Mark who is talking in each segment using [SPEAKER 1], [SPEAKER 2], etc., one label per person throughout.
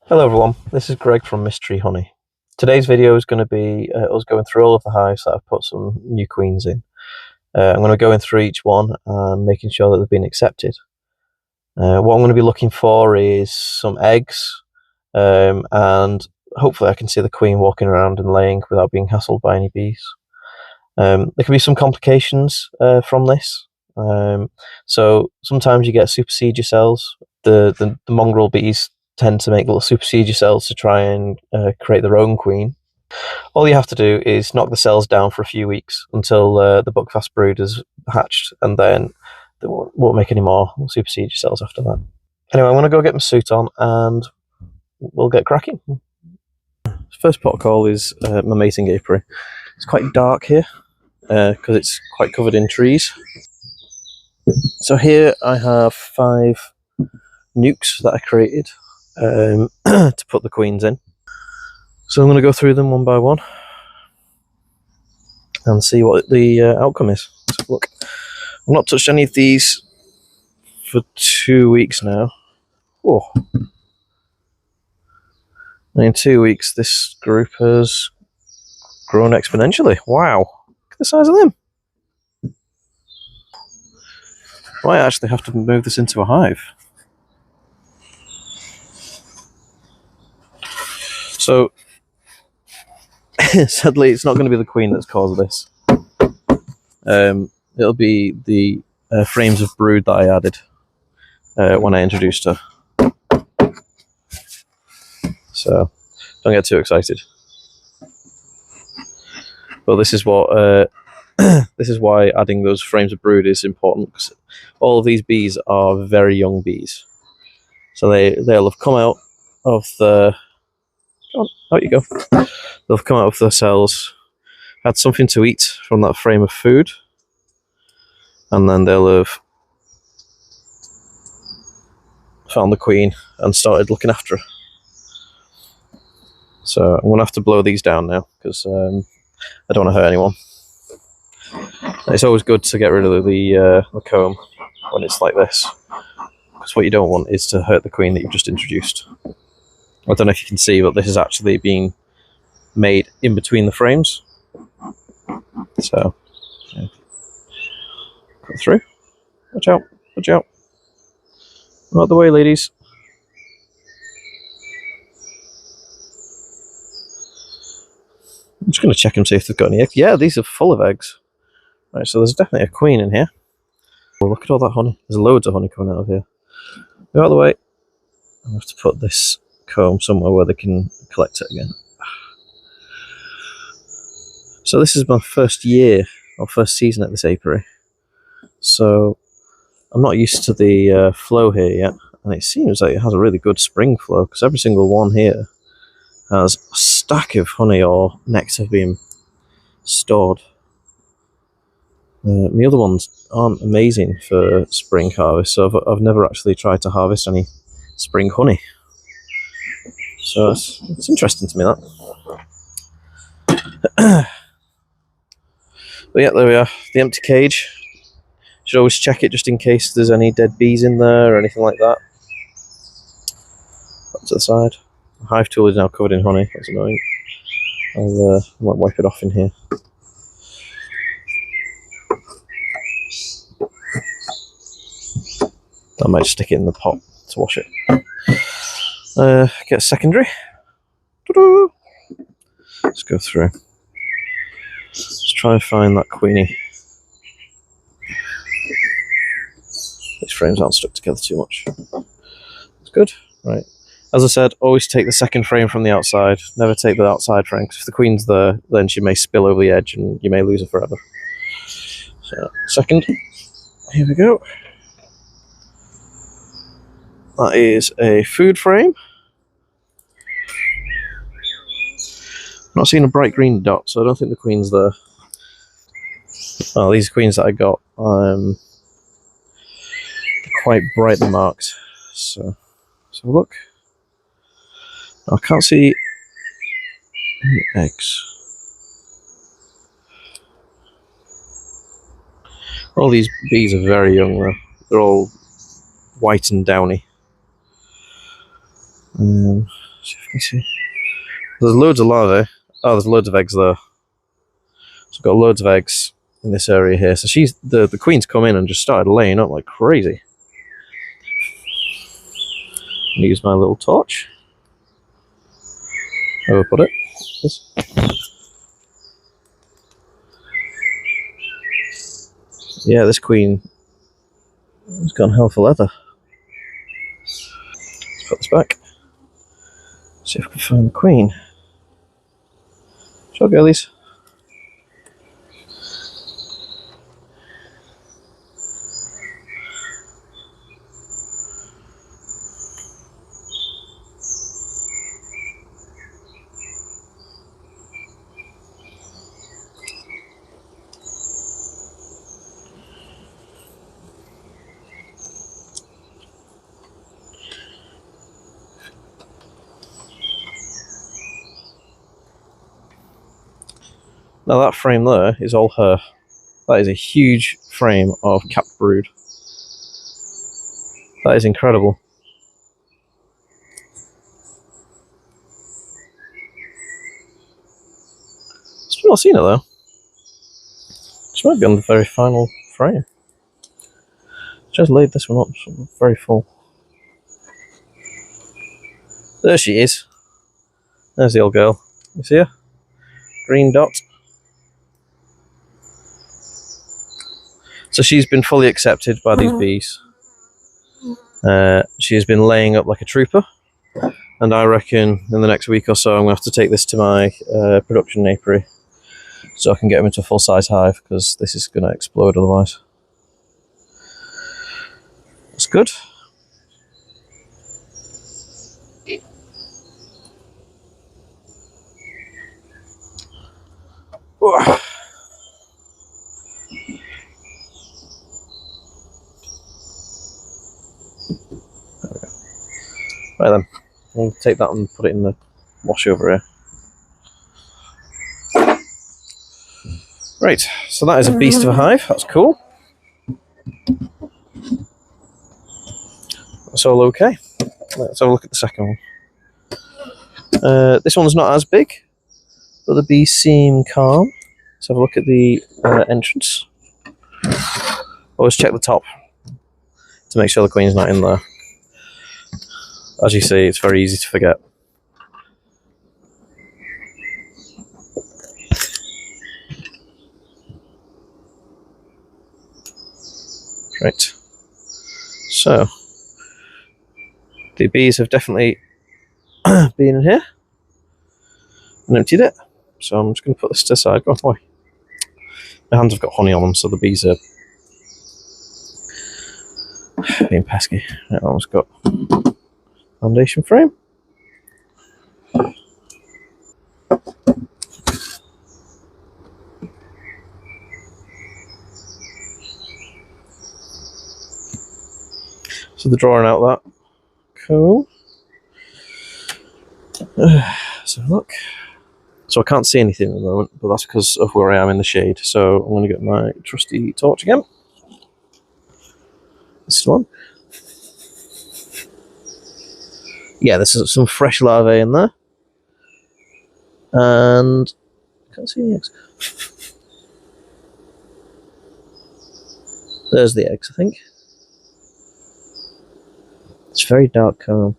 [SPEAKER 1] Hello everyone, this is Greg from Mystery Honey. Today's video is going to be us going through all of the hives that I've put some new queens in. I'm going to go in through each one and making sure that they've been accepted. What I'm going to be looking for is some eggs, and hopefully I can see the queen walking around and laying without being hassled by any bees. There can be some complications from this. So sometimes you get supersedure cells. The mongrel bees tend to make little supersedure cells to try and create their own queen. All you have to do is knock the cells down for a few weeks until the buckfast brood is hatched, and then they won't make any more supersedure cells after that. Anyway, I'm going to go get my suit on and we'll get cracking. First port of call is my mating apiary. It's quite dark here because it's quite covered in trees. So here I have 5 nukes that I created to put the queens in. So I'm going to go through them one by one and see what the outcome is. So look, I've not touched any of these for 2 weeks now. Oh. And in 2 weeks this group has grown exponentially. Wow, look at the size of them. I might actually have to move this into a hive. So sadly, it's not going to be the queen that's caused this. It'll be the frames of brood that I added when I introduced her. So don't get too excited. But this is what this is why adding those frames of brood is important, because all of these bees are very young bees. So they'll have come out of the out you go. They'll have come out of their cells, had something to eat from that frame of food, and then they'll have found the queen and started looking after her. So I'm going to have to blow these down now because I don't want to hurt anyone. It's always good to get rid of the comb when it's like this, because what you don't want is to hurt the queen that you've just introduced. I don't know if you can see, but this is actually being made in between the frames. So, yeah. Cut through. Watch out, watch out. Out of the way, ladies. I'm just going to check and see if they've got any eggs. Yeah, these are full of eggs. Right, so there's definitely a queen in here. Oh, look at all that honey. There's loads of honey coming out of here. Go out of the way. I have to put this comb somewhere where they can collect it again. So this is my first year, or first season at this apiary. So I'm not used to the flow here yet, and it seems like it has a really good spring flow, because every single one here has a stack of honey or nectar being stored. The other ones aren't amazing for spring harvest, so I've never actually tried to harvest any spring honey. So it's interesting to me, that. But yeah, there we are, the empty cage. Should always check it just in case there's any dead bees in there or anything like that. Up to the side. The hive tool is now covered in honey, that's annoying. I might wipe it off in here. I might stick it in the pot to wash it. Get a secondary. Ta-da! Let's go through. Let's try and find that queenie. These frames aren't stuck together too much. It's good. Right. As I said, always take the second frame from the outside. Never take the outside frame, because if the queen's there, then she may spill over the edge and you may lose her forever. So, second. Here we go. That is a food frame. I'm not seeing a bright green dot, so I don't think the queen's there. Oh, these queens that I got, they're quite brightly marked. So look. I can't see any eggs. All these bees are very young though. They're all white and downy. See if you can see. There's loads of larvae. Oh, there's loads of eggs there. So I've got loads of eggs in this area here. So the queen's come in and just started laying up like crazy. I'm gonna use my little torch. Where will I put it? This. Yeah, this queen has gone hell for leather. Let's put this back. See if I can find the queen. Shall I go these? Now that frame there is all her. That is a huge frame of capped brood. That is incredible. Still not seen it though. She might be on the very final frame. Just laid this one up, so very full. There she is. There's the old girl. You see her? Green dot. So she's been fully accepted by these bees. She has been laying up like a trooper, and I reckon in the next week or so I'm going to have to take this to my production apiary so I can get them into a full-size hive, because this is going to explode otherwise. That's good. Right then, we'll take that and put it in the wash over here. Right, so that is a beast of a hive. That's cool. That's all okay. Let's have a look at the second one. This one's not as big, but the bees seem calm. Let's have a look at the entrance. Always check the top to make sure the queen's not in there. As you see, it's very easy to forget. Right. So, the bees have definitely been in here and emptied it. So I'm just going to put this to the side. Go on, boy. My hands have got honey on them, so the bees are being pesky. Right, that one's got foundation frame. So they're drawing out that. Cool. So look. So I can't see anything at the moment, but that's because of where I am in the shade. So I'm going to get my trusty torch again. This one. Yeah, there's some fresh larvae in there. And I can't see any eggs. There's the eggs, I think. It's very dark calm.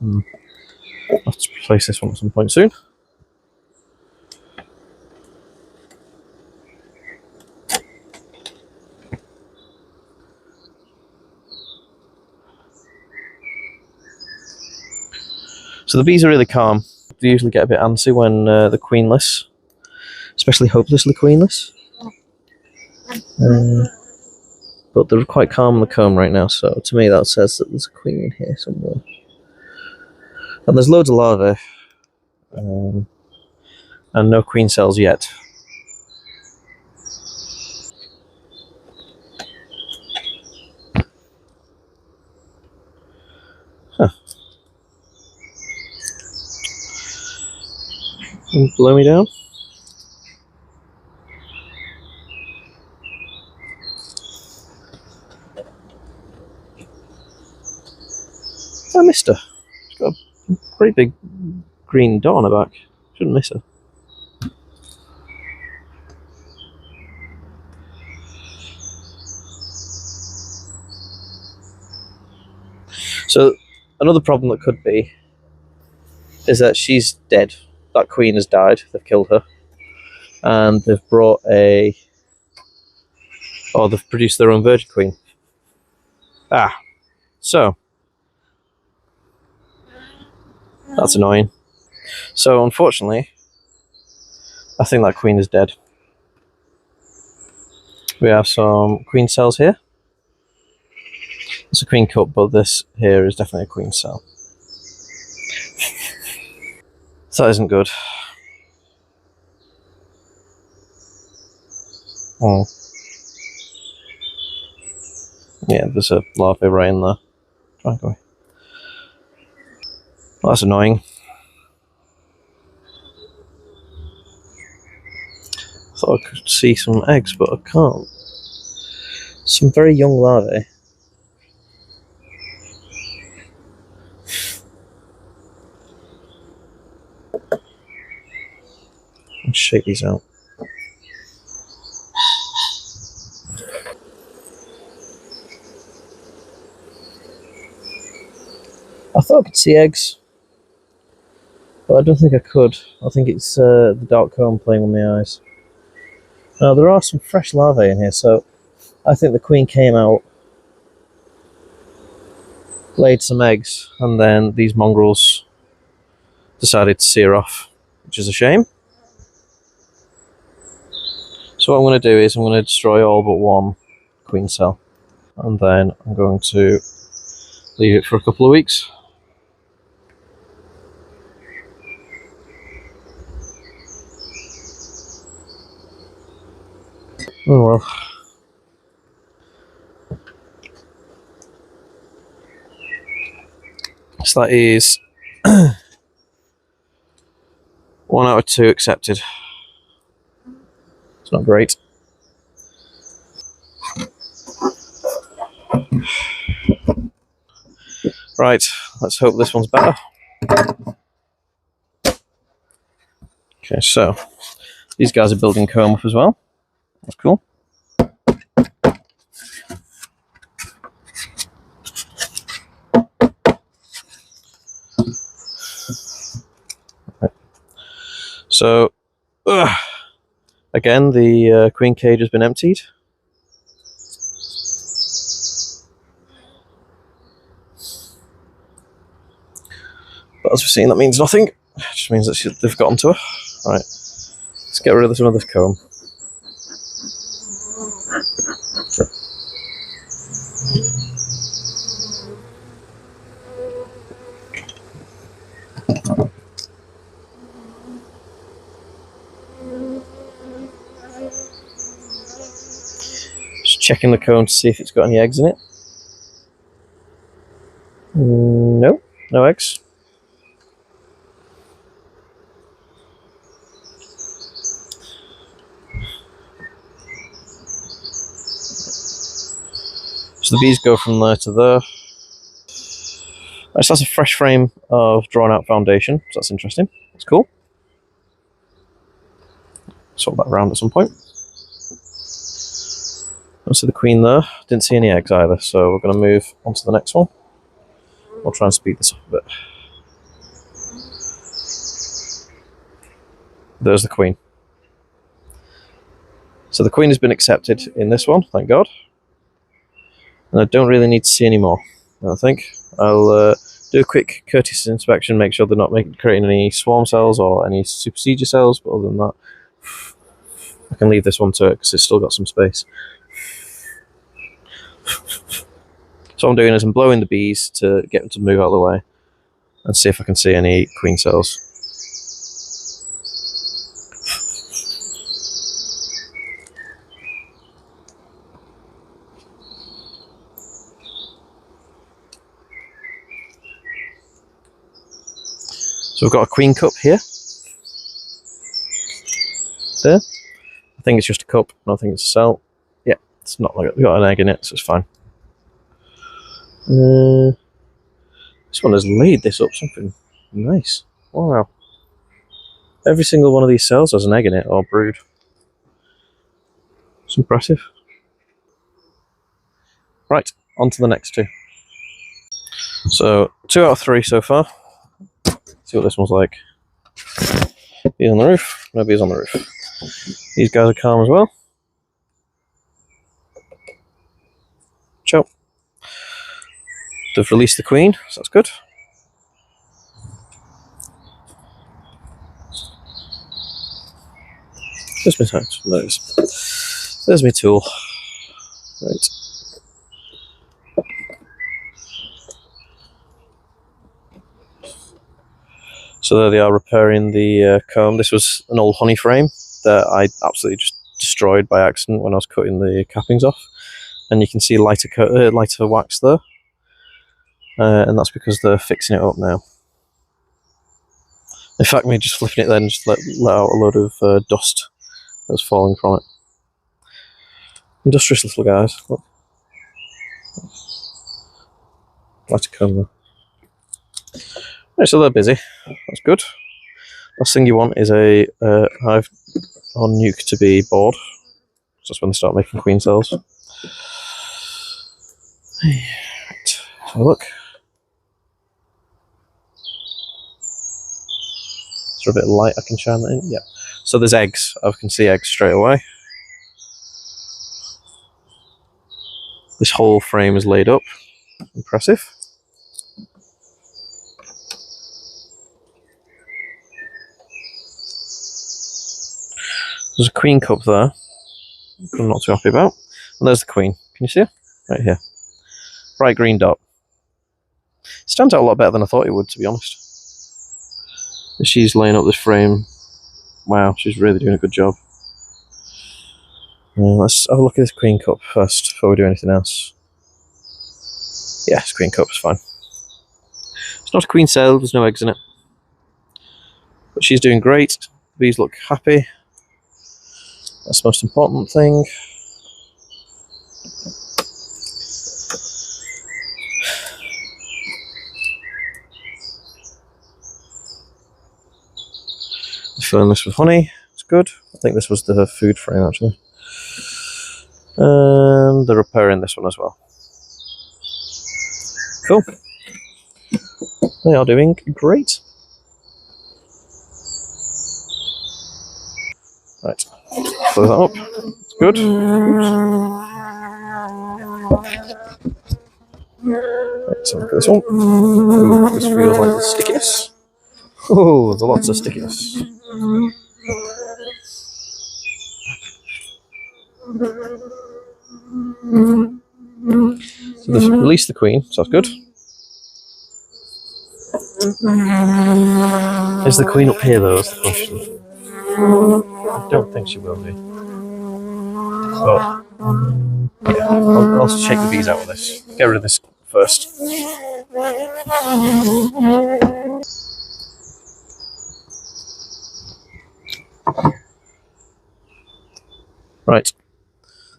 [SPEAKER 1] I'll have to replace this one at some point soon. So the bees are really calm. They usually get a bit antsy when they're queenless, especially hopelessly queenless. But they're quite calm in the comb right now, so to me that says that there's a queen in here somewhere. And there's loads of larvae, and no queen cells yet. Huh. Blow me down. I missed her. She's got Pretty big green dot on her back. Shouldn't miss her. So another problem that could be is that she's dead. That queen has died. They've killed her, and they've brought they've produced their own virgin queen. So that's annoying. So unfortunately, I think that queen is dead. We have some queen cells here. It's a queen cup, but this here is definitely a queen cell. So that isn't good. Oh. Yeah, there's a larvae right in there. Try and go away. Well, that's annoying. I thought I could see some eggs, but I can't. Some very young larvae. Let's shake these out. I thought I could see eggs, but I don't think I could. I think it's the dark comb playing with my eyes. Now, there are some fresh larvae in here, so I think the queen came out, laid some eggs, and then these mongrels decided to see her off, which is a shame. So what I'm going to do is I'm going to destroy all but one queen cell, and then I'm going to leave it for a couple of weeks. Oh well. So that is 1 out of 2 accepted. It's not great. Right, let's hope this one's better. Okay, so these guys are building comb up as well. That's cool. Right. So, again, the queen cage has been emptied. But as we've seen, that means nothing. It just means that they've gotten to her. Right, let's get rid of some of this comb. Just checking the comb to see if it's got any eggs in it. No, no eggs. So the bees go from there to there. So that's a fresh frame of drawn out foundation, so that's interesting. That's cool. Swap that around at some point. Don't see the queen there. Didn't see any eggs either, so we're going to move on to the next one. I'll try and speed this up a bit. There's the queen. So the queen has been accepted in this one, thank God. And I don't really need to see any more, I think. I'll do a quick courteous inspection, make sure they're not creating any swarm cells or any supersedure cells, but other than that, I can leave this one to it because it's still got some space. So what I'm doing is I'm blowing the bees to get them to move out of the way and see if I can see any queen cells. So we've got a queen cup here. There. I think it's just a cup, I don't think it's a cell. Yeah, it's not like it's got an egg in it, so it's fine. This one has laid this up something Nice. Wow. Every single one of these cells has an egg in it, or brood. It's impressive. Right, on to the next two. So, 2 out of 3 so far. See what this one's like. He's on the roof. Maybe he's on the roof. These guys are calm as well. Ciao. They've released the queen, so that's good. There's my time. There's my tool. Right. So there they are repairing the comb. This was an old honey frame that I absolutely just destroyed by accident when I was cutting the cappings off. And you can see lighter wax there. And that's because they're fixing it up now. In fact, me just flipping it then just let out a load of dust that was falling from it. Industrious little guys. Look. Lighter comb there. Right, so they're busy. That's good. Last thing you want is a hive or nuke to be bored. That's when they start making queen cells. Right, have a look. Is there a bit of light I can shine that in? Yeah. So there's eggs. I can see eggs straight away. This whole frame is laid up. Impressive. There's a queen cup there. I'm not too happy about. And there's the queen. Can you see her? Right here. Bright green dot. Stands out a lot better than I thought it would, to be honest. She's laying up this frame. Wow, she's really doing a good job. Let's have a look at this queen cup first before we do anything else. Yeah, this queen cup is fine. It's not a queen cell, there's no eggs in it. But she's doing great. The bees look happy. That's the most important thing. Filling this with honey. It's good. I think this was the food frame actually. And they're repairing this one as well. Cool. They are doing great. Right. Close that up. It's good. Right, so look at this one. Ooh, this feels like the stickiness. Oh, there's lots of stickiness. So they've released the queen, so that's good. Is the queen up here though, is the question. I don't think she will be. But yeah, I'll shake the bees out with this. Get rid of this first. Right,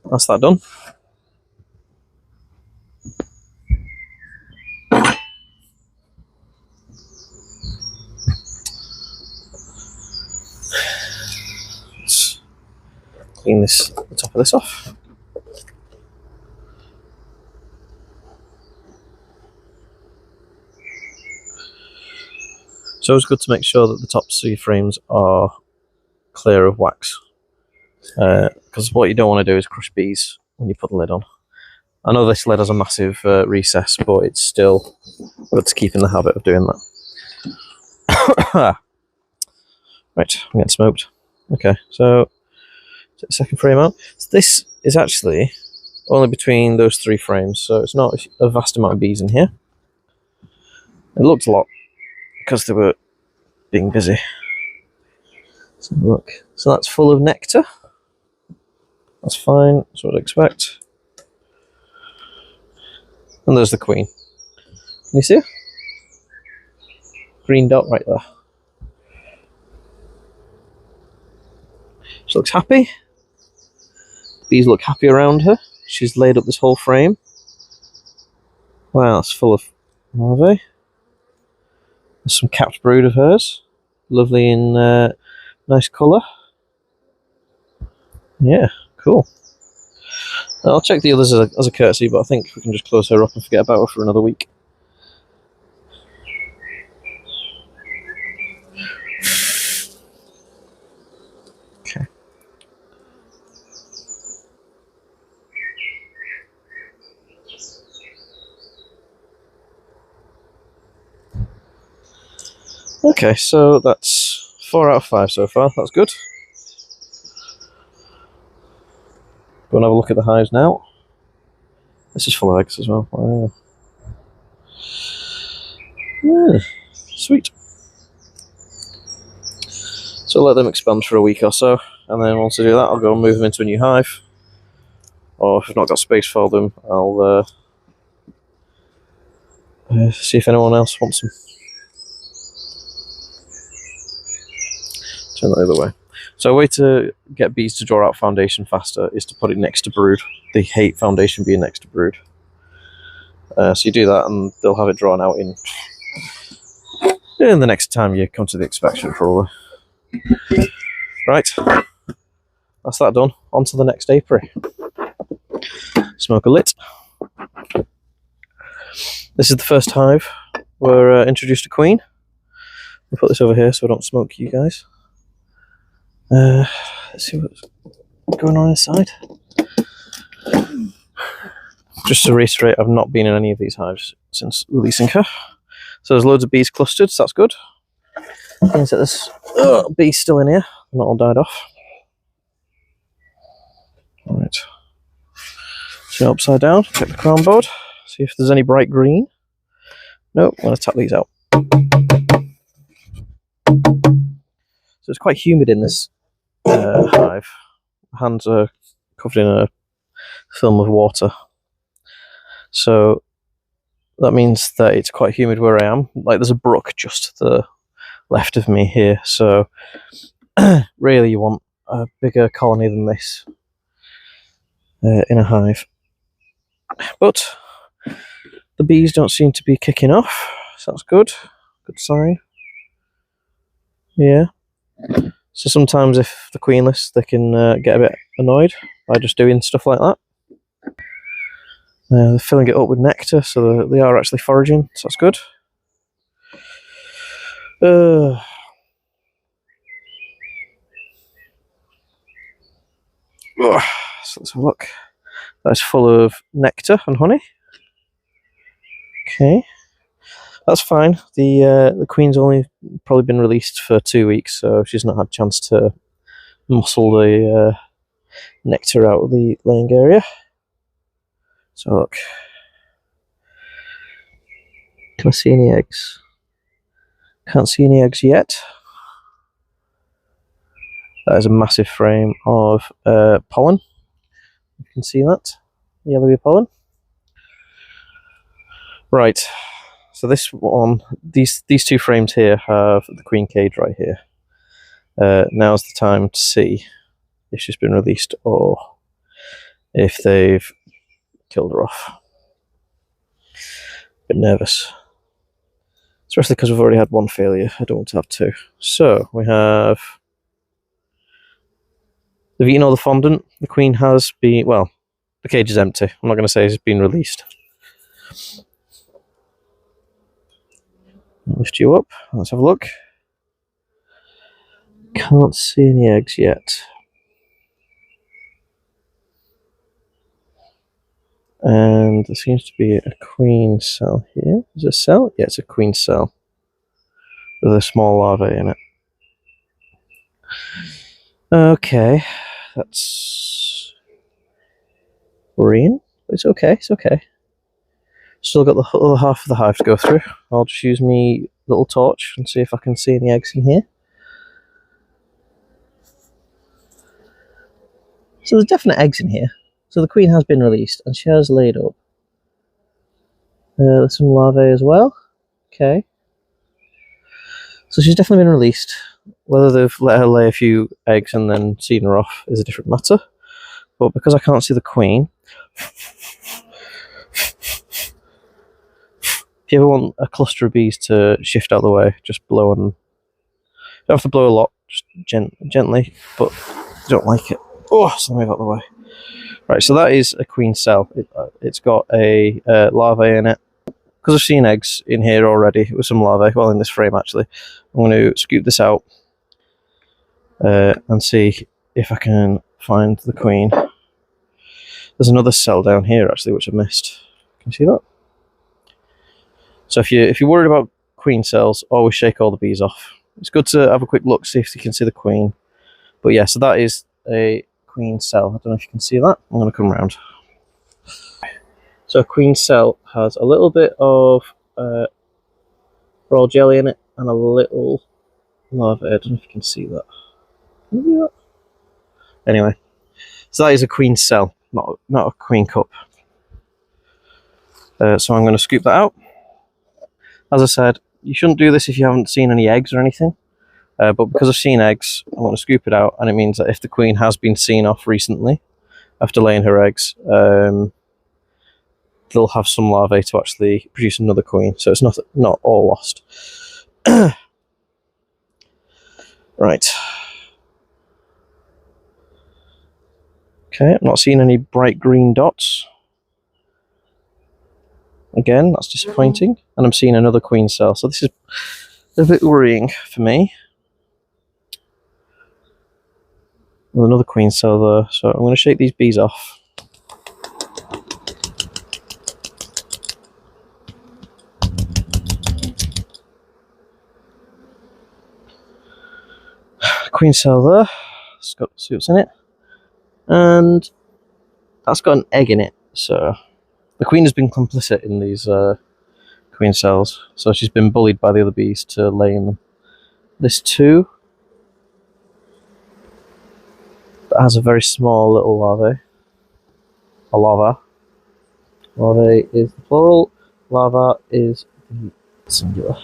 [SPEAKER 1] that's that done. Let's clean the top of this off. So it's good to make sure that the top C frames are clear of wax. Because what you don't want to do is crush bees when you put the lid on. I know this lid has a massive recess, but it's still good to keep in the habit of doing that. Right, I'm getting smoked. Okay, so take the second frame out. So this is actually only between those 3 frames, so it's not a vast amount of bees in here. It looked a lot because they were being busy. So look, so that's full of nectar. That's fine, that's what I'd expect. And there's the queen. Can you see her? Green dot right there. She looks happy. Bees look happy around her. She's laid up this whole frame. Wow, it's full of larvae. There's some capped brood of hers. Lovely in nice colour. Yeah, cool. I'll check the others as a courtesy, but I think we can just close her up and forget about her for another week. Okay. Okay, so that's 4 out of 5 so far. That's good. Go and have a look at the hives now. This is full of eggs as well. Wow. Yeah, sweet. So I'll let them expand for a week or so, and then once I do that, I'll go and move them into a new hive. Or if I've not got space for them, I'll see if anyone else wants them. Turn that the other way. So a way to get bees to draw out foundation faster is to put it next to brood. They hate foundation being next to brood. So you do that and they'll have it drawn out in the next time you come to the inspection, probably. Right, that's that done. On to the next apiary. Smoke a lit. This is the first hive where introduced a queen. I'll put this over here so I don't smoke you guys. Let's see what's going on inside. Just to reiterate, I've not been in any of these hives since releasing her. So there's loads of bees clustered, so that's good. Means that there's bees still in here. Not all died off. Alright. So upside down, check the crown board, see if there's any bright green. Nope, I'm going to tap these out. So it's quite humid in this hive. My hands are covered in a film of water. So that means that it's quite humid where I am. Like there's a brook just to the left of me here. So really you want a bigger colony than this in a hive. But the bees don't seem to be kicking off. So that's good. Good sign. Yeah. So sometimes if they're queenless, they can get a bit annoyed by just doing stuff like that. They're filling it up with nectar, so they are actually foraging, so that's good. So let's have a look. That's full of nectar and honey. Okay, that's fine. The queen's only probably been released for 2 weeks, so she's not had a chance to muscle the nectar out of the laying area. So look, can I see any eggs? Can't see any eggs yet. That is a massive frame of pollen. You can see that, yellowy pollen. Right, so this one, these 2 frames here have the queen cage right here. Now's the time to see if she's been released or if they've killed her off. A bit nervous. Especially because we've already had 1 failure. I don't want to have 2. So we have... They've eaten all the fondant. The queen has been... Well, the cage is empty. I'm not going to say it's been released. I'll lift you up. Let's have a look. Can't see any eggs yet. And there seems to be a queen cell here. Is it a cell? Yeah, it's a queen cell with a small larvae in it. Okay, that's worrying. It's okay, it's okay. Still got the other half of the hive to go through. I'll just use my little torch and see if I can see any eggs in here. So there's definite eggs in here. So the queen has been released and she has laid up. There's some larvae as well. Okay. So she's definitely been released. Whether they've let her lay a few eggs and then seen her off is a different matter. But because I can't see the queen, If you ever want a cluster of bees to shift out of the way, just blow on. Don't have to blow a lot, just gently, but you don't like it. Oh, so let me get out of the way. Right, so that is a queen cell. It's got a larvae in it. Because I've seen eggs in here already with some larvae, well, in this frame actually, I'm going to scoop this out and see if I can find the queen. There's another cell down here actually which I missed. Can you see that? So if you're worried about queen cells, always shake all the bees off. It's good to have a quick look, see if you can see the queen. But yeah, so that is a queen cell. I don't know if you can see that. I'm going to come round. So a queen cell has a little bit of royal jelly in it and a little larvae. I don't know if you can see that. Can you see that? Anyway, so that is a queen cell, not a queen cup. So I'm going to scoop that out. As I said, you shouldn't do this if you haven't seen any eggs or anything. But because I've seen eggs, I'm going to scoop it out, and it means that if the queen has been seen off recently after laying her eggs, they'll have some larvae to actually produce another queen. So it's not all lost. Right. Okay, I'm not seeing any bright green dots. Again, that's disappointing. And I'm seeing another queen cell. So this is a bit worrying for me. There's another queen cell there. So I'm going to shake these bees off. Queen cell there. It's got see what's in it. And that's got an egg in it. So the queen has been complicit in these queen cells. So she's been bullied by the other bees to lay in them. This too. That has a very small little larvae. A larva. Larvae is the plural. Larva is the singular.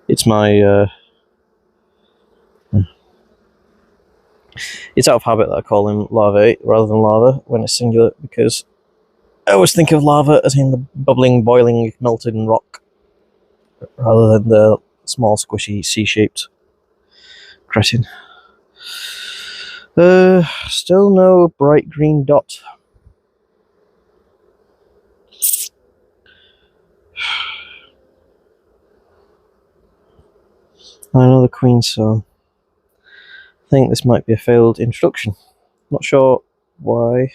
[SPEAKER 1] It's my it's out of habit that I call him larvae rather than lava when it's singular, because I always think of lava as in the bubbling, boiling, melted rock rather than the small, squishy, C-shaped cretin. Still no bright green dot. Another queen cell. I think this might be a failed introduction. Not sure why.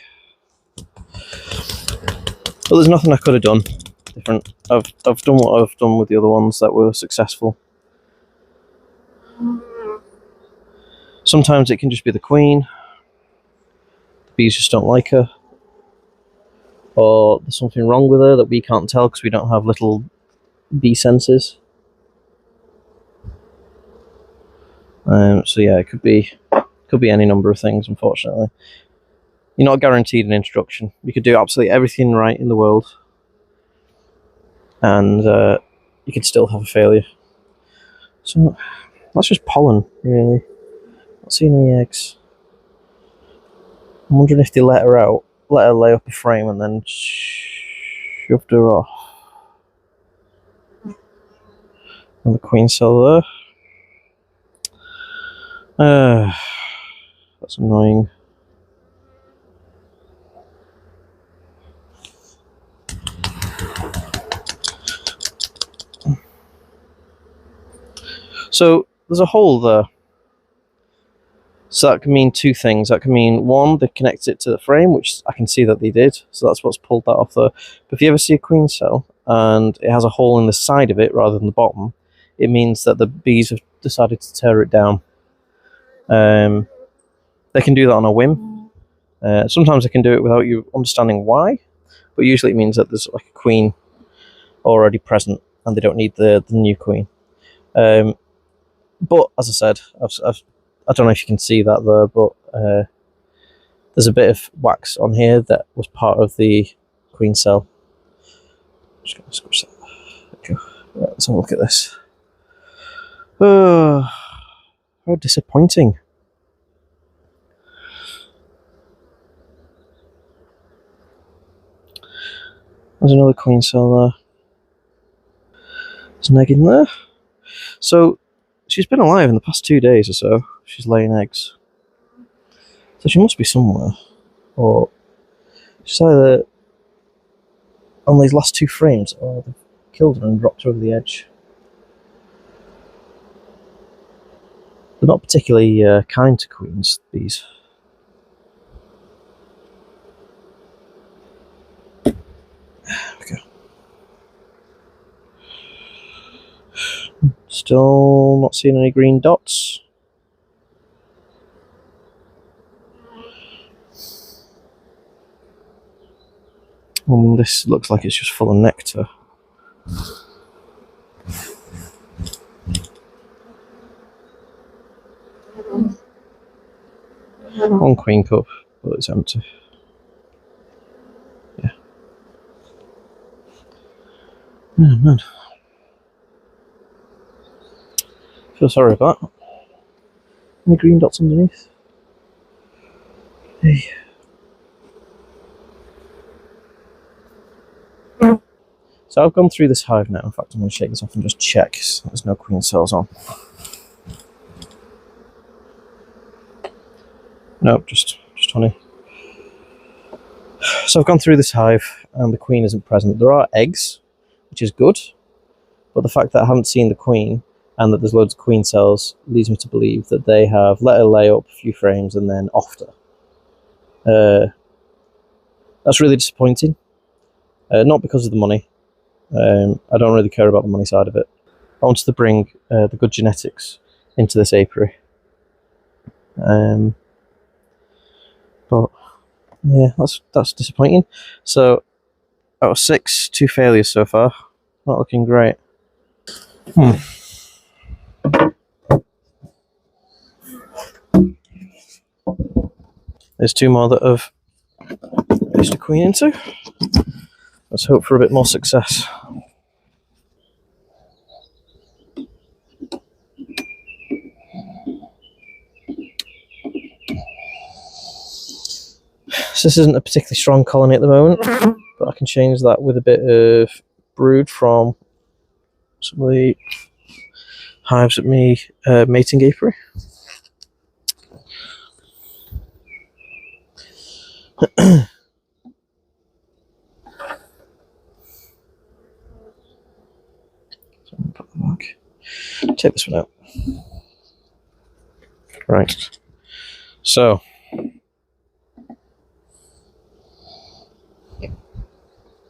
[SPEAKER 1] Well, there's nothing I could have done different. I've done what I've done with the other ones that were successful. Sometimes it can just be the queen. The bees just don't like her. Or there's something wrong with her that we can't tell because we don't have little bee senses. So yeah, it could be any number of things, unfortunately. You're not guaranteed an introduction. You could do absolutely everything right in the world, and you could still have a failure. So that's just pollen, really. Not seeing any eggs. I'm wondering if they let her lay up a frame and then shoved her off. Another queen cell there. That's annoying. So there's a hole there. So that can mean two things. That can mean, one, they connected it to the frame, which I can see that they did. So that's what's pulled that off there. But if you ever see a queen cell and it has a hole in the side of it rather than the bottom, it means that the bees have decided to tear it down. They can do that on a whim. Sometimes they can do it without you understanding why, but usually it means that there's like a queen already present and they don't need the new queen. But as I said, I don't know if you can see that there, but there's a bit of wax on here that was part of the queen cell. Just going to squish that. Okay. Right, let's have a look at this. How disappointing. There's another queen cell there. There's an egg in there. So she's been alive in the past 2 days or so. She's laying eggs. So she must be somewhere. Or she's either on these last 2 frames or they've killed her and dropped her over the edge. They're not particularly kind to queens, these. There we go. Still not seeing any green dots. This looks like it's just full of nectar. One queen cup, but it's empty. Yeah. Oh man. Feel sorry about that. Any green dots underneath? Hey. So I've gone through this hive now. In fact, I'm going to shake this off and just check so there's no queen cells on. Nope, just honey. So I've gone through this hive and the queen isn't present. There are eggs, which is good, but the fact that I haven't seen the queen and that there's loads of queen cells leads me to believe that they have let her lay up a few frames and then offed her. That's really disappointing. Not because of the money. I don't really care about the money side of it. I wanted to bring the good genetics into this apiary. But yeah, that's disappointing. So out of 6, 2 failures so far. Not looking great. There's 2 more that have placed a queen into. Let's hope for a bit more success. So this isn't a particularly strong colony at the moment, but I can change that with a bit of brood from some of the hives at me mating apiary. So I'm gonna put them back. Take this one out. Right. So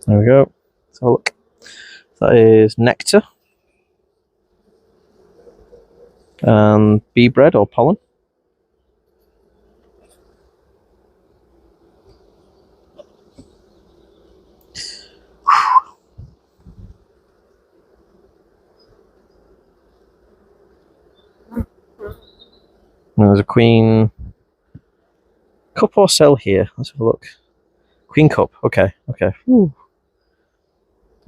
[SPEAKER 1] there we go. Let's have a look. That is nectar and bee bread or pollen. And there's a queen cup or cell here. Let's have a look. Queen cup. Okay. Okay. Ooh.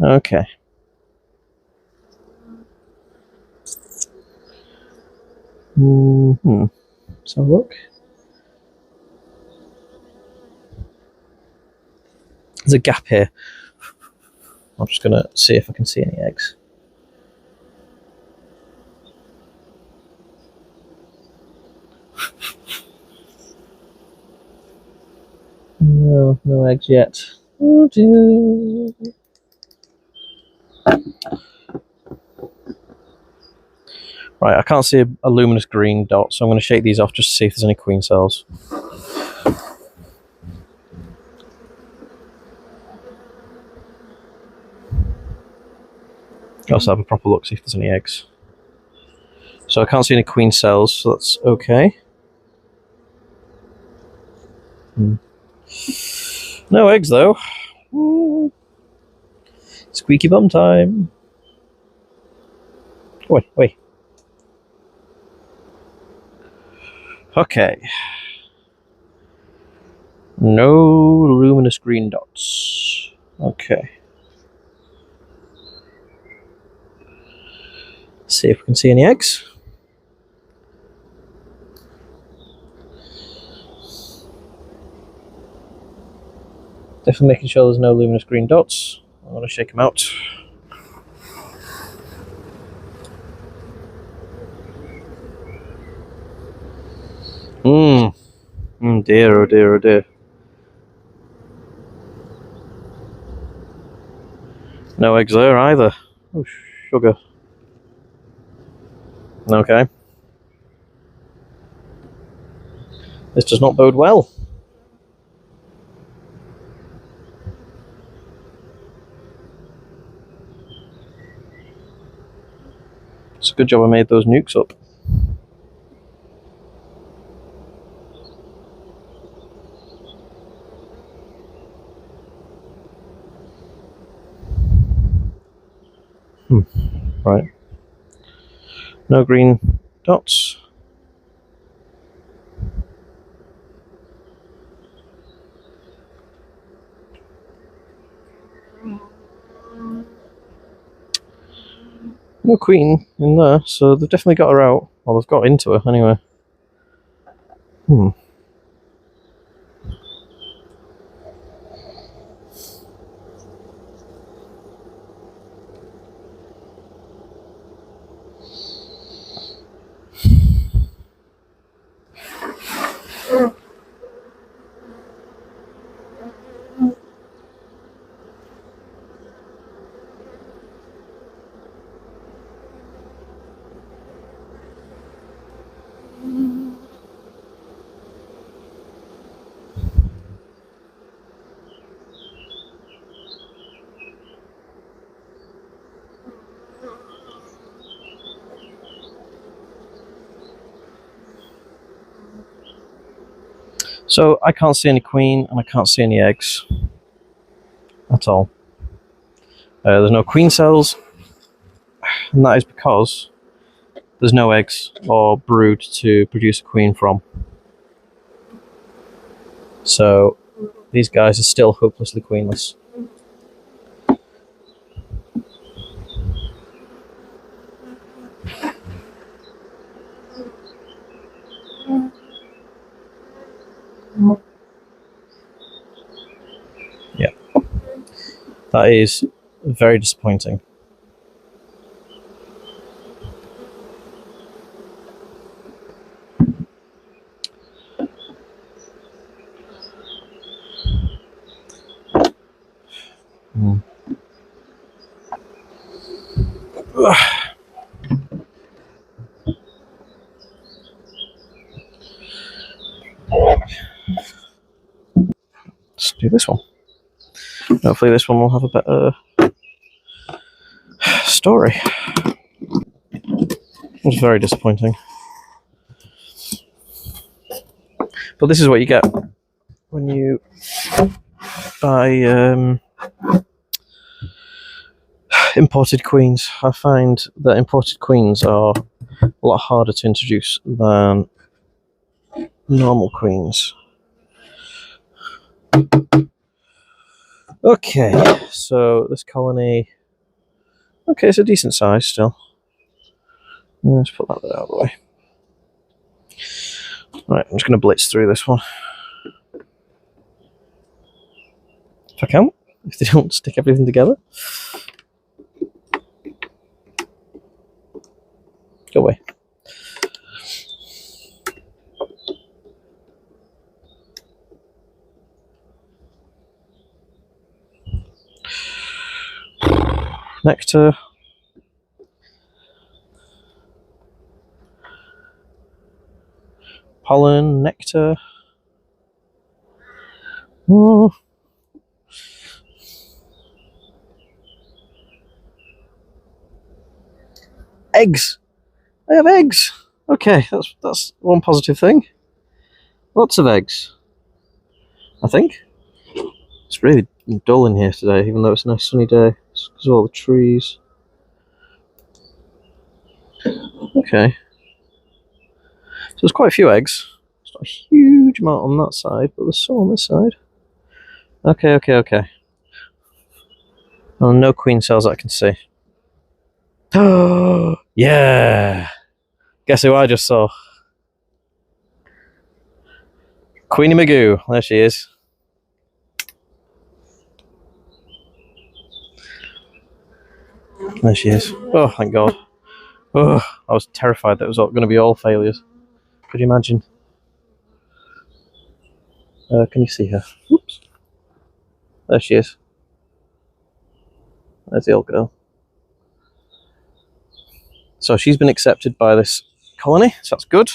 [SPEAKER 1] Okay. Let's have a look. There's a gap here. I'm just gonna see if I can see any eggs. No, no eggs yet. Oh dear. Right, I can't see a luminous green dot, so I'm going to shake these off just to see if there's any queen cells. Also have a proper look, see if there's any eggs. So I can't see any queen cells, so that's okay. No eggs though. Squeaky bum time. Wait. Okay. No luminous green dots. Okay. See if we can see any eggs. Definitely making sure there's no luminous green dots. I'm going to shake them out. Dear, oh dear, oh dear. No eggs there either. Oh, sugar. Okay. This does not bode well. It's a good job I made those nukes up. Right. No green dots. No queen in there, so they've definitely got her out. Well, they've got into her anyway. So I can't see any queen and I can't see any eggs at all. There's no queen cells, and that is because there's no eggs or brood to produce a queen from. So these guys are still hopelessly queenless. Yeah, that is very disappointing. Let's do this one. Hopefully this one will have a better story. It was very disappointing. But this is what you get when you buy imported queens. I find that imported queens are a lot harder to introduce than normal queens. Okay, so this colony, okay, it's a decent size still. Let's put that out of the way. Right, I'm just going to blitz through this one. If I can, if they don't stick everything together. Go away. Nectar. Pollen, nectar. Oh. Eggs. I have eggs. Okay, that's one positive thing. Lots of eggs. I think. It's really dull in here today, even though it's a nice sunny day. It's because of all the trees. Okay. So there's quite a few eggs. It's not a huge amount on that side, but there's some on this side. Okay. Oh, no queen cells that I can see. Oh, yeah! Guess who I just saw? Queenie Magoo. There she is. There she is. Oh, thank God. Oh, I was terrified that it was going to be all failures. Could you imagine? Can you see her? Oops. There she is. There's the old girl. So she's been accepted by this colony, so that's good.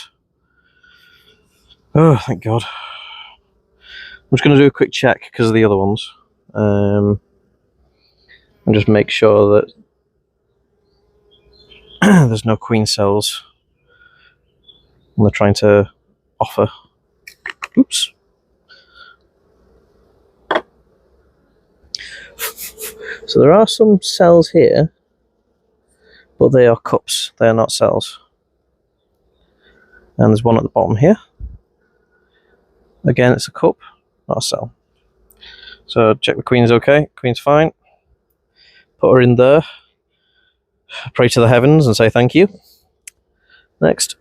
[SPEAKER 1] Oh, thank God. I'm just going to do a quick check because of the other ones. And just make sure that there's no queen cells. And they're trying to offer. Oops. So there are some cells here, but they are cups. They are not cells. And there's one at the bottom here. Again, it's a cup, not a cell. So check the queen's okay. Queen's fine. Put her in there. Pray to the heavens and say thank you. Next.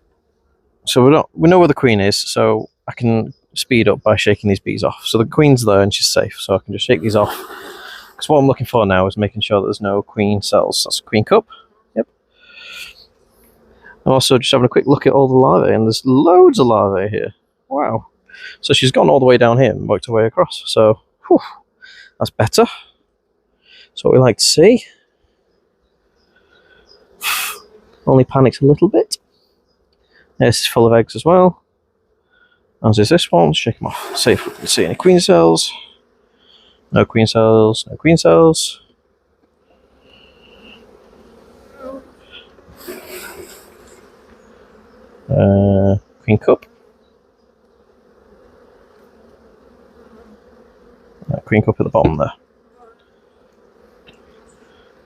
[SPEAKER 1] So we know where the queen is, so I can speed up by shaking these bees off. So the queen's there and she's safe, so I can just shake these off. Because what I'm looking for now is making sure that there's no queen cells. That's a queen cup. Yep. I'm also just having a quick look at all the larvae, and there's loads of larvae here. Wow. So she's gone all the way down here and worked her way across. So, whew, that's better. That's what we like to see. Only panics a little bit. This is full of eggs as well. As is this one. Shake them off. See if we can see any queen cells. No queen cells. No queen cells. Queen cup. Queen cup at the bottom there.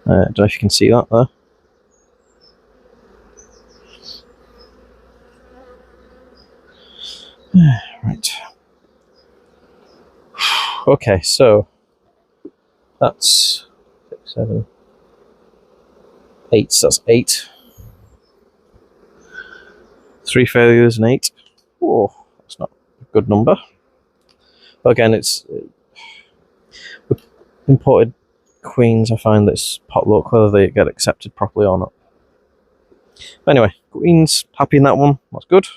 [SPEAKER 1] Don't know if you can see that there. Right. Okay, so that's 6, 7, 8. So that's 8. 3 failures and 8. Oh, that's not a good number. But again, it's imported queens. I find that's potluck whether they get accepted properly or not. But anyway, queen's happy in that one. That's good.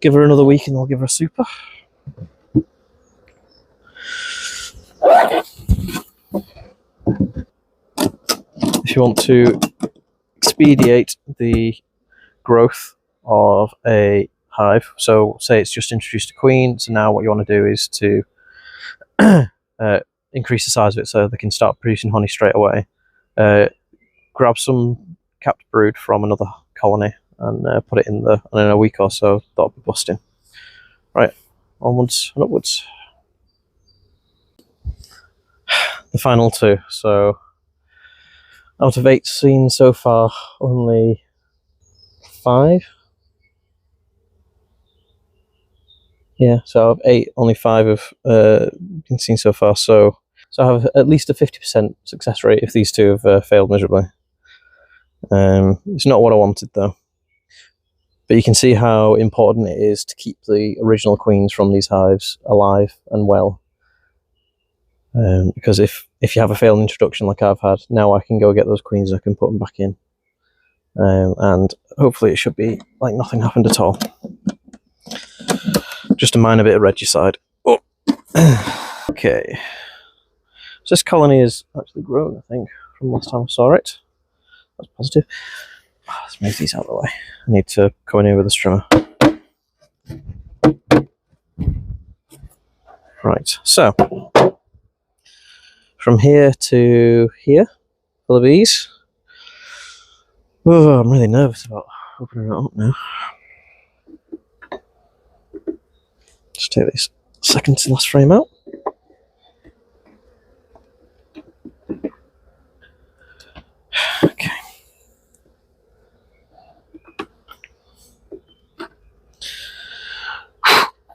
[SPEAKER 1] Give her another week and they'll give her a super. If you want to expedite the growth of a hive, so say it's just introduced a queen, so now what you want to do is to increase the size of it so they can start producing honey straight away. Grab some capped brood from another colony and put it in there, and in a week or so that'll be busting. Right, onwards and upwards. The final 2. So out of 8 seen so far, only 5. Yeah, so out of 8, only 5 have been seen so far. So I have at least a 50% success rate if these 2 have failed miserably. It's not what I wanted though. But you can see how important it is to keep the original queens from these hives alive and well. Because if you have a failed introduction like I've had, now I can go get those queens and I can put them back in. And hopefully it should be like nothing happened at all. Just a minor bit of regicide. Oh. Okay. So this colony has actually grown, I think, from last time I saw it. That's positive. Let's move these out of the way. I need to come in here with a strimmer. Right, so from here to here for the bees. Oh, I'm really nervous about opening it up now. Just take this second to last frame out. Okay.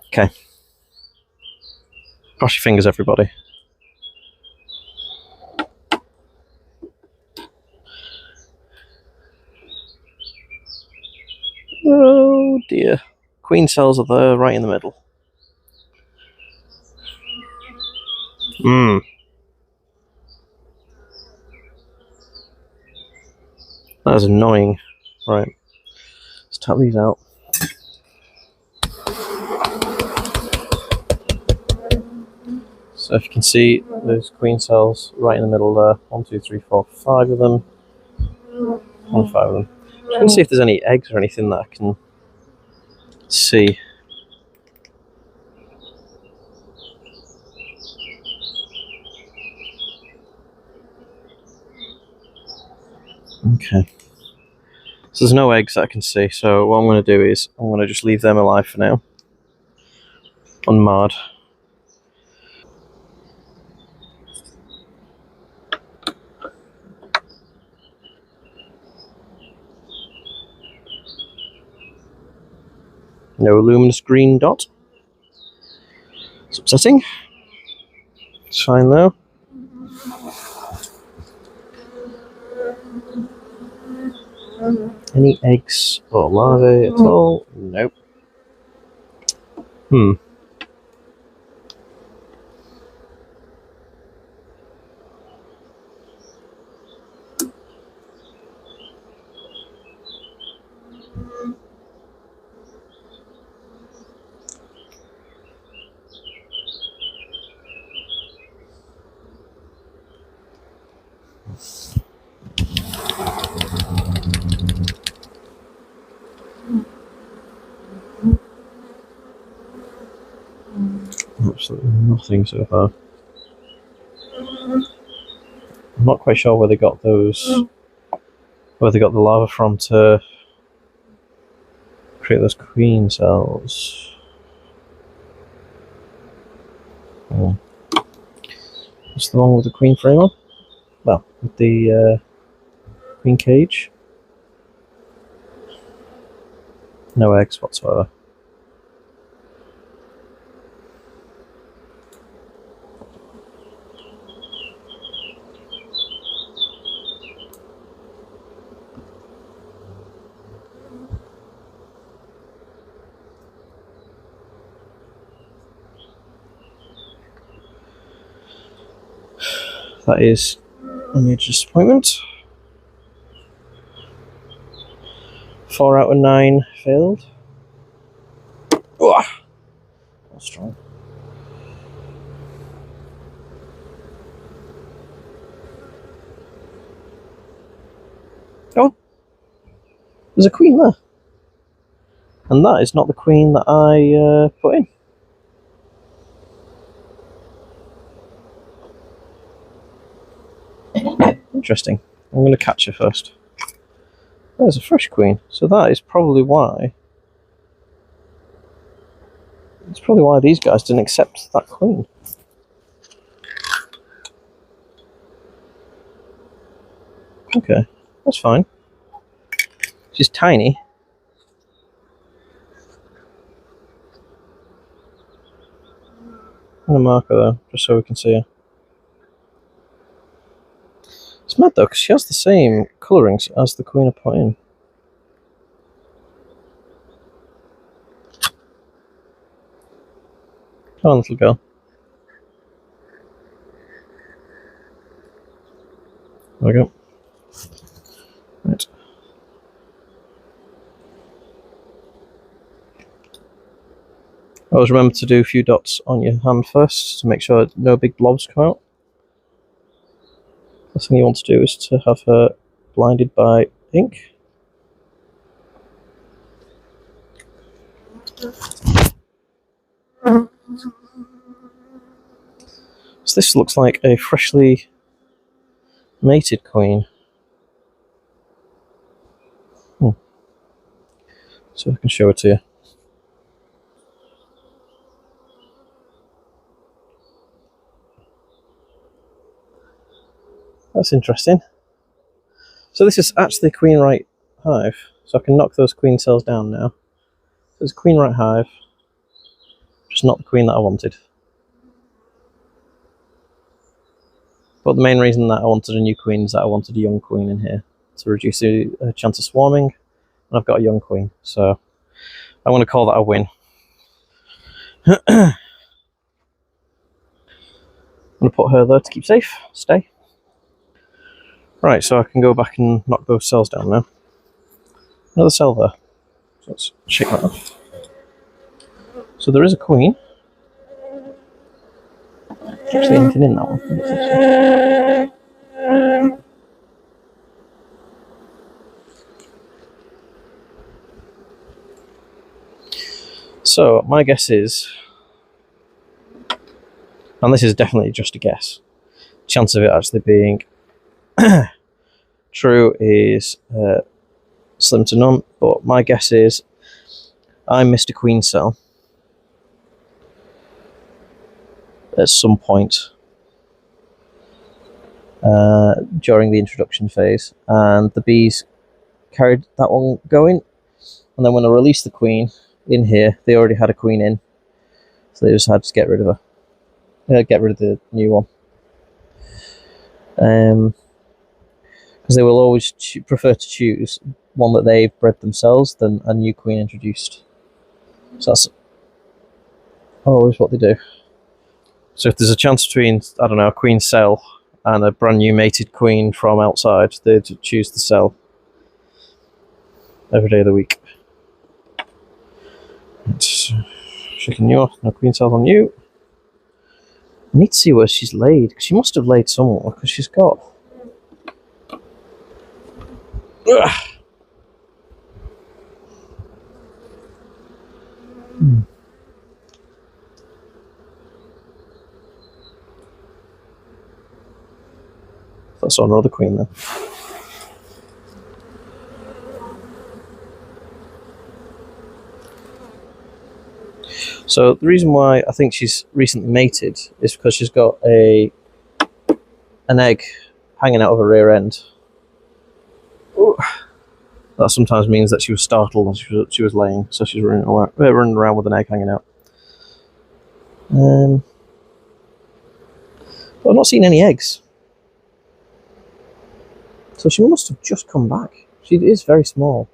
[SPEAKER 1] Okay. Cross your fingers, everybody. Oh dear. Queen cells are there, right in the middle. That is annoying. Right, let's tap these out. So if you can see, there's queen cells right in the middle there. 1, 2, 3, 4, 5 of them. 1, 5 of them. Just going to see if there's any eggs or anything that I can see. Okay. So there's no eggs that I can see, so what I'm going to do is I'm going to just leave them alive for now. Unmarred. No luminous green dot. It's upsetting. It's fine though. Any eggs or larvae at all? Nope. Absolutely nothing so far. I'm not quite sure where they got those, where they got the larva from to create those queen cells. Oh. What's the one with the queen frame on? Well, with the queen cage. No eggs whatsoever. That is a major disappointment. 4 out of 9 failed. That's strong. Oh, there's a queen there. And that is not the queen that I put in. Interesting. I'm going to catch her first. There's a fresh queen, so that is probably why. It's probably why these guys didn't accept that queen. Okay, that's fine. She's tiny. I'm going to mark her though, just so we can see her. It's mad though, because she has the same colourings as the queen I put in. Come on, little girl. There we go. Right. Always remember to do a few dots on your hand first to make sure no big blobs come out. The thing you want to do is to have her blinded by ink. So this looks like a freshly mated queen. So I can show it to you. That's interesting. So this is actually a queen right hive. So I can knock those queen cells down now. So it's a queen right hive, just not the queen that I wanted. But the main reason that I wanted a new queen is that I wanted a young queen in here to reduce the chance of swarming. And I've got a young queen, so I want to call that a win. I'm going to put her there to keep safe. Stay. Right, so I can go back and knock those cells down now. Another cell there. So let's shake that off. So there is a queen. Actually, anything in that one? So my guess is, and this is definitely just a guess, chance of it actually being true is slim to none, but my guess is I missed a queen cell at some point during the introduction phase, and the bees carried that one going, and then when I released the queen in here, they already had a queen in, so they just had to get rid of her, get rid of the new one, because they will always prefer to choose one that they've bred themselves than a new queen introduced. So that's always what they do. So if there's a chance between, I don't know, a queen cell and a brand new mated queen from outside, they'd choose the cell every day of the week. It's shaking you off, no queen cells on you. I need to see where she's laid, because she must have laid somewhere, because she's got... That's on another queen then. So the reason why I think she's recently mated is because she's got an egg hanging out of her rear end. Ooh. That sometimes means that she was startled and she was laying, so she's running around with an egg hanging out. But I've not seen any eggs. So she must have just come back. She is very small.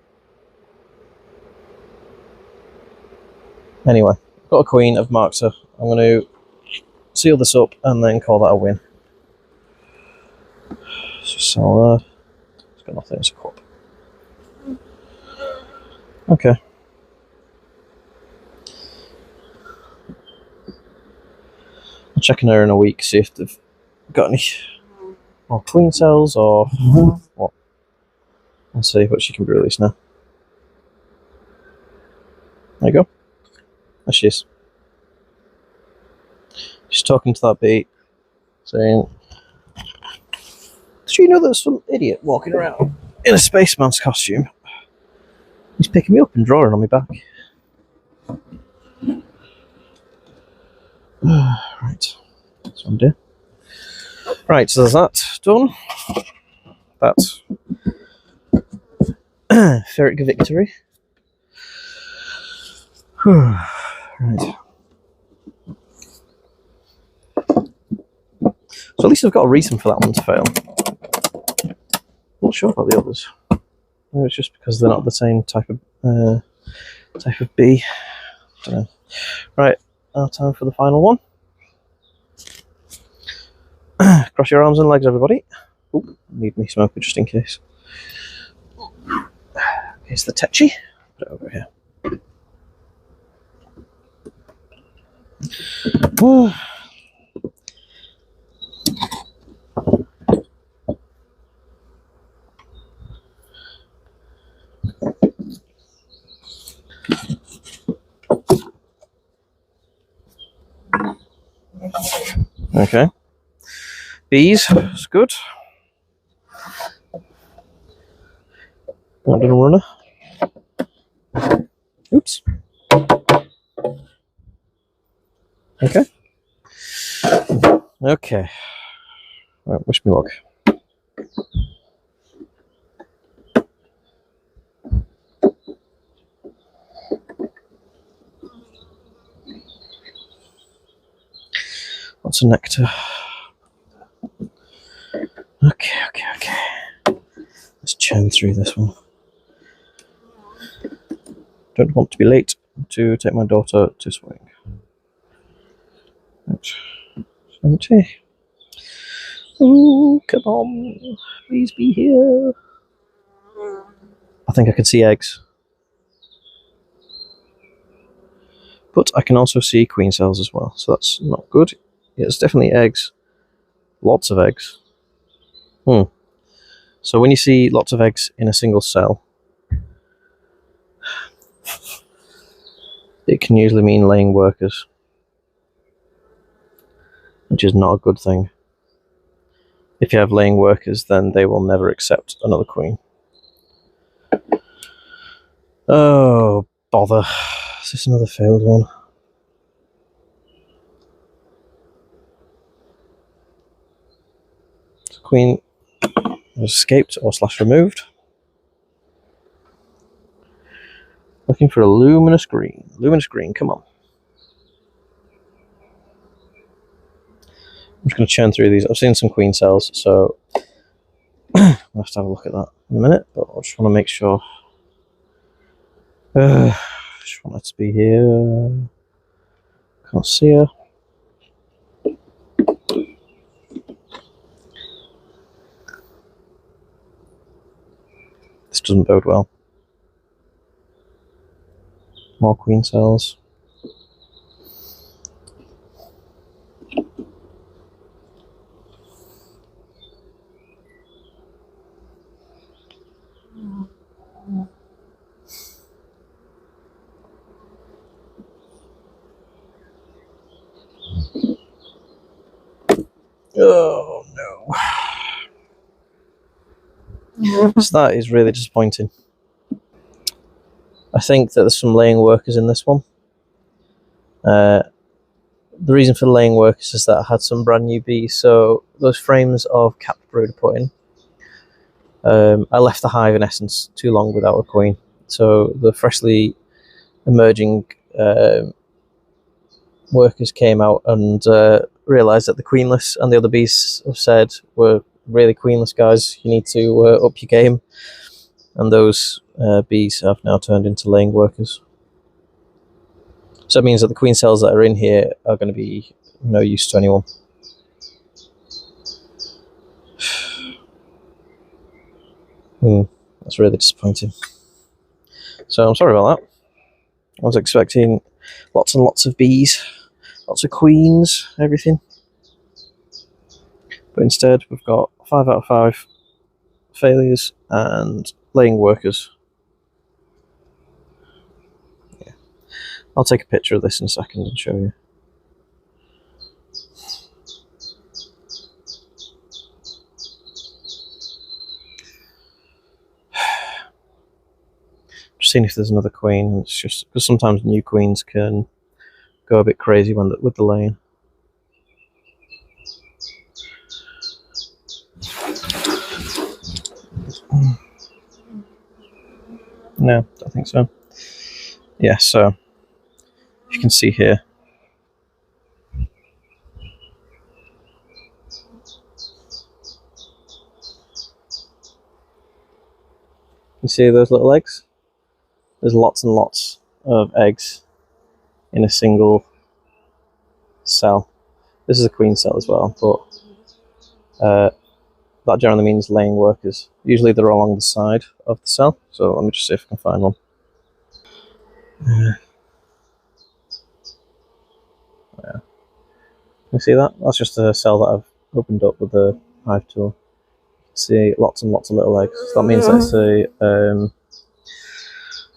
[SPEAKER 1] Anyway, I've got a queen, I've marked her. I'm going to seal this up and then call that a win. So, it's got nothing, it's a cup. Okay. I'll check in her in a week, see if they've got any more queen cells or what. I'll see, but she can be released now. There you go. There she is. She's talking to that bee, saying, "Did you know there's some idiot walking around in a spaceman's costume? He's picking me up and drawing on my back." Right, that's one do. Right, so there's that done. That's ferret victory. Right. So at least I've got a reason for that one to fail. I'm not sure about the others. Maybe it's just because they're not the same type of bee. Don't know. Right, now time for the final one. Cross your arms and legs, everybody. Oop, need me smoker just in case. Here's the tetchy. Put it over here. Oh. Okay. Bees, it's good. That didn't run her. Oops. Okay. Okay. Right, wish me luck. Lots of nectar. Okay. Let's churn through this one. Don't want to be late to take my daughter to swing. Right. 70. Ooh, come on. Please be here. I think I can see eggs. But I can also see queen cells as well, so that's not good. Yeah, it's definitely eggs. Lots of eggs. So when you see lots of eggs in a single cell, it can usually mean laying workers, which is not a good thing. If you have laying workers, then they will never accept another queen. Oh, bother. Is this another failed one? The queen has escaped or / removed. Looking for a luminous green. Luminous green, come on. I'm just going to churn through these. I've seen some queen cells, so I'll have to have a look at that in a minute, but I just want to make sure. Just want her to be here. Can't see her. This doesn't bode well. More queen cells. Oh no. So that is really disappointing. I think that there's some laying workers in this one. The reason for the laying workers is that I had some brand new bees, so those frames of capped brood I put in, I left the hive in essence too long without a queen. So the freshly emerging workers came out and realised that the queenless and the other bees have said were really queenless guys, you need to up your game. And those bees have now turned into laying workers. So it means that the queen cells that are in here are going to be no use to anyone. That's really disappointing. So I'm sorry about that. I was expecting lots and lots of bees, lots of queens, everything. But instead we've got 5 out of 5 failures and laying workers. Yeah. I'll take a picture of this in a second and show you. Just seeing if there's another queen. It's just because sometimes new queens can go a bit crazy with the laying. No, don't think so. Yeah, so you can see here. You see those little eggs? There's lots and lots of eggs in a single cell. This is a queen cell as well, but that generally means laying workers. Usually they're along the side of the cell, so let me just see if I can find one. Yeah. You see that? That's just a cell that I've opened up with the hive tool. See lots and lots of little eggs. So that means that's a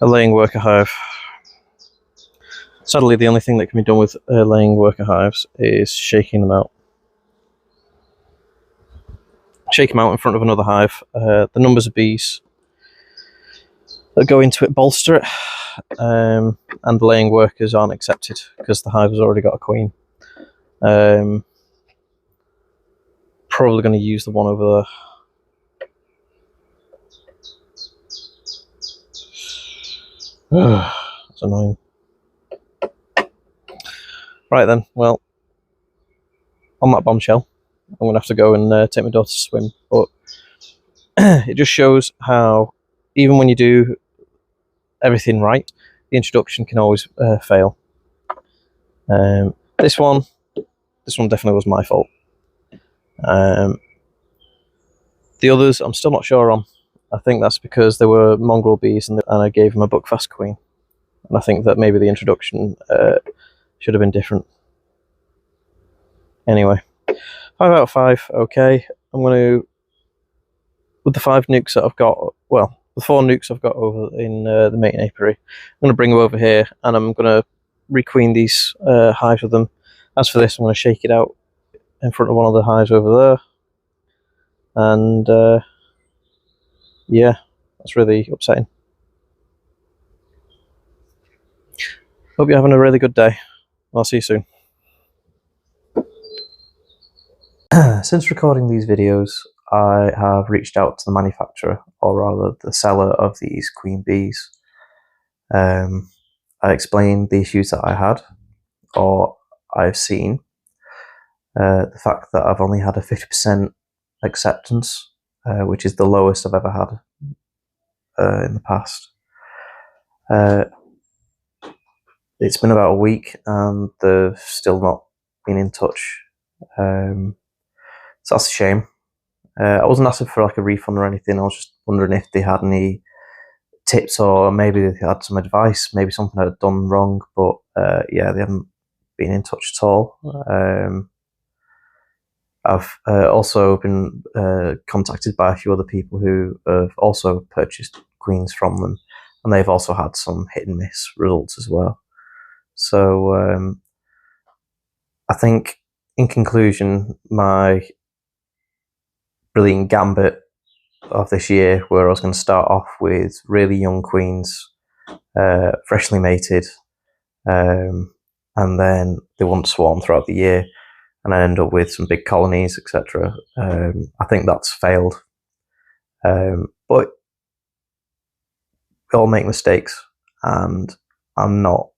[SPEAKER 1] laying worker hive. Sadly, the only thing that can be done with laying worker hives is shaking them out. Shake them out in front of another hive. The numbers of bees that go into it bolster it, and the laying workers aren't accepted because the hive has already got a queen. Probably going to use the one over there. That's annoying. Right then, well, on that bombshell, I'm going to have to go and take my daughter to swim. But it just shows how, even when you do everything right, the introduction can always fail. This one definitely was my fault. The others I'm still not sure on. I think that's because they were mongrel bees and I gave them a buckfast queen. And I think that maybe the introduction should have been different. Anyway, 5 out of 5, okay. I'm going to, with the 5 nukes that I've got, well, the 4 nukes I've got over in the mating apiary, I'm going to bring them over here and I'm going to requeen these hives with them. As for this, I'm going to shake it out in front of one of the hives over there. And yeah, that's really upsetting. Hope you're having a really good day. I'll see you soon. Since recording these videos, I have reached out to the manufacturer, or rather the seller of these queen bees. I explained the issues that I had, or I've seen. The fact that I've only had a 50% acceptance, which is the lowest I've ever had in the past. It's been about a week and they've still not been in touch. So that's a shame. I wasn't asking for like a refund or anything. I was just wondering if they had any tips or maybe they had some advice, maybe something I'd done wrong. But yeah, they haven't been in touch at all. I've also been contacted by a few other people who have also purchased queens from them, and they've also had some hit and miss results as well. So I think, in conclusion, my brilliant gambit of this year, where I was going to start off with really young queens, freshly mated, and then they won't swarm throughout the year, and I end up with some big colonies, etc. I think that's failed. But we all make mistakes, and I'm not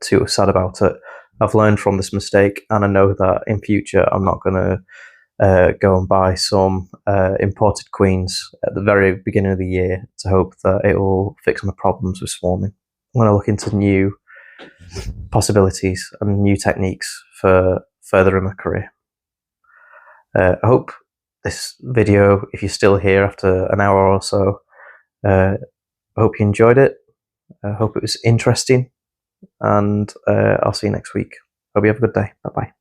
[SPEAKER 1] too sad about it. I've learned from this mistake, and I know that in future I'm not going to go and buy some imported queens at the very beginning of the year to hope that it will fix my problems with swarming. I'm going to look into new possibilities and new techniques for further in my career. I hope this video, if you're still here after an hour or so, I hope you enjoyed it. I hope it was interesting, and I'll see you next week. Hope you have a good day. Bye-bye.